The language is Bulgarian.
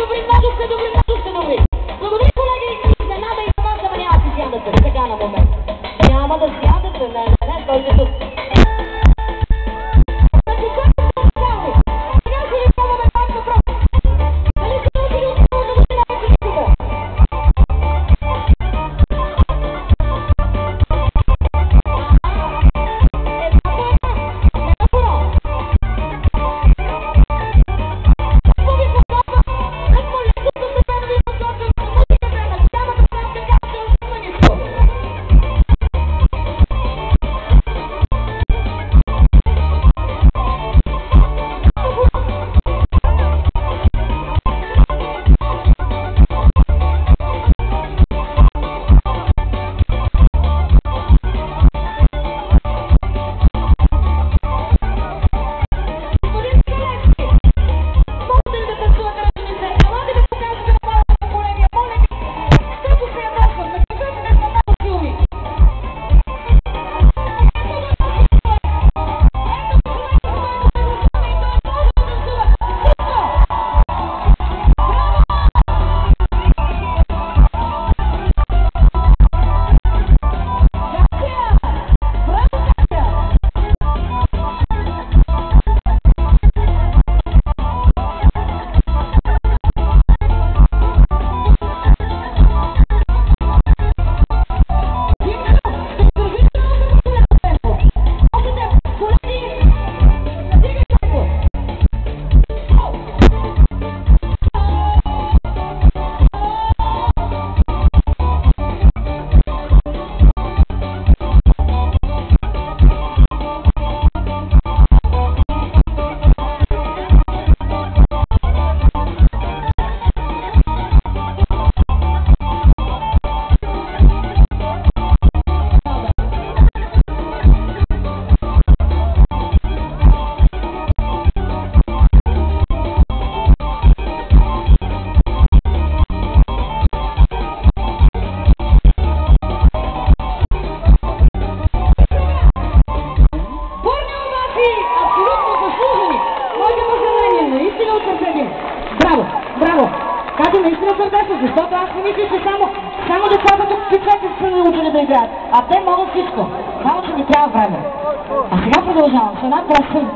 добри, много сте добри, много сте добри. Благодаря, колеги, изненада и за вас, ама няма да си сядате сега на момент. Няма да сядате, не, стойте тук. Браво! Катя, наистина сърдечно, защото аз не мисля, че само децата тук пичака са научили да играят. А те могат всичко. Само, че ни трябва време. А сега продължавам с една песен.